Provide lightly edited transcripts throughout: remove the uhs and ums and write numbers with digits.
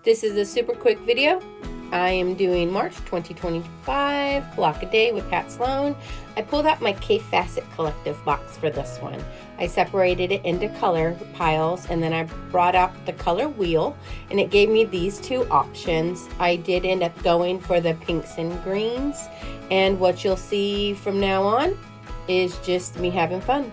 This is a super quick video. I am doing March 2025 block a day with Pat Sloan. I pulled out my K-Facet collective box for this one. I separated it into color piles and then I brought out the color wheel and it gave me these two options. I did end up going for the pinks and greens, and what you'll see from now on is just me having fun.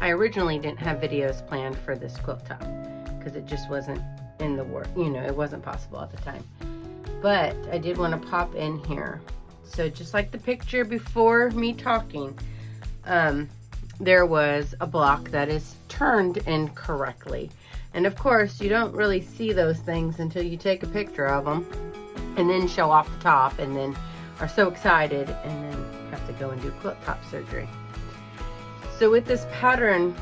I originally didn't have videos planned for this quilt top because it just wasn't in the work, it wasn't possible at the time. But I did want to pop in here. So just like the picture before me talking, there was a block that is turned incorrectly. And of course, you don't really see those things until you take a picture of them and then show off the top and then are so excited and then have to go and do quilt top surgery. So with this pattern,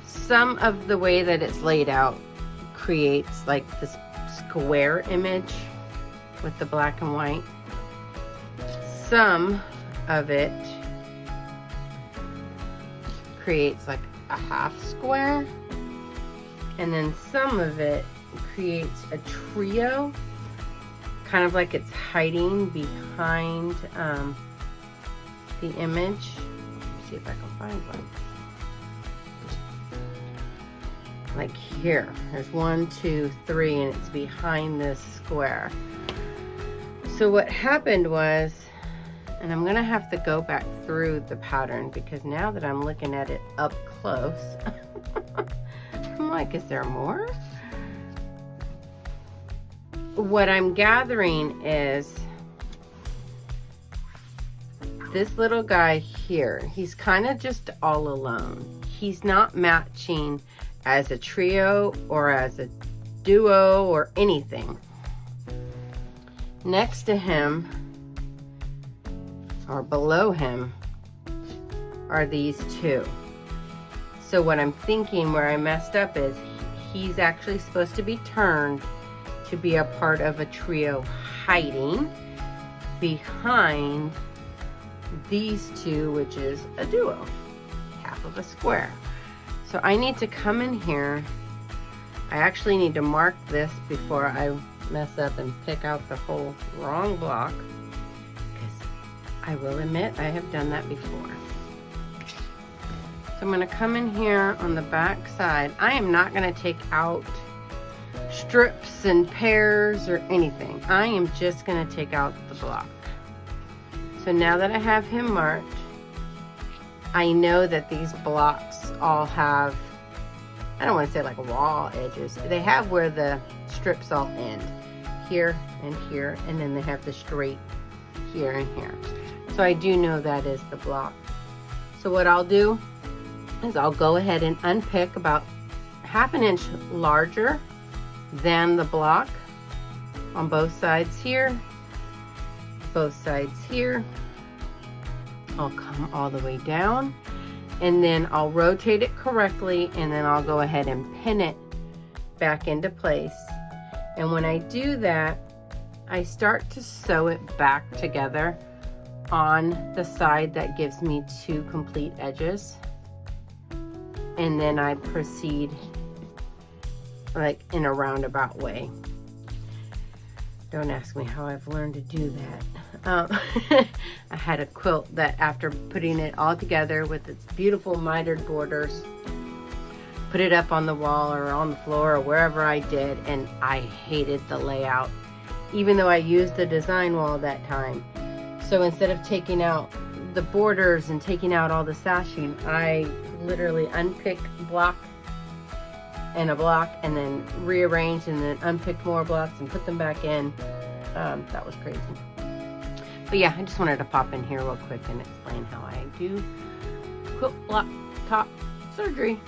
some of the way that it's laid out creates like this square image with the black and white. Some of it creates like a half square, and then some of it creates a trio, kind of like it's hiding behind the image. Let's see if I can find one. Like here, there's 1, 2, 3, and it's behind this square. So what happened was, and I'm gonna have to go back through the pattern because now that I'm looking at it up close, I'm like, is there more? What I'm gathering is this little guy here, he's kind of just all alone. He's not matching as a trio or as a duo or anything. Next to him or below him are these two. So what I'm thinking where I messed up is he's actually supposed to be turned to be a part of a trio hiding behind these two, which is a duo, half of a square. So I need to come in here. I actually need to mark this before I mess up and pick out the whole wrong block, because I will admit I have done that before. So I'm going to come in here on the back side. I am not going to take out strips and pairs or anything. I am just going to take out the block. So now that I have him marked, I know that these blocks all have, I don't want to say like raw edges. They have where the strips all end, here and here, and then they have the straight here and here. So I do know that is the block. So what I'll do is I'll go ahead and unpick about 1/2 inch larger than the block on both sides here, both sides here. I'll come all the way down and then I'll rotate it correctly, and then I'll go ahead and pin it back into place. And when I do that, I start to sew it back together on the side that gives me 2 complete edges, and then I proceed like in a roundabout way. Don't ask me how I've learned to do that. I had a quilt that after putting it all together with its beautiful mitered borders, put it up on the wall or on the floor or wherever I did, and I hated the layout, even though I used the design wall that time. So instead of taking out the borders and taking out all the sashing, I literally unpicked block and a block and then rearranged and then unpicked more blocks and put them back in. That was crazy. But yeah, I just wanted to pop in here real quick and explain how I do quilt block top surgery.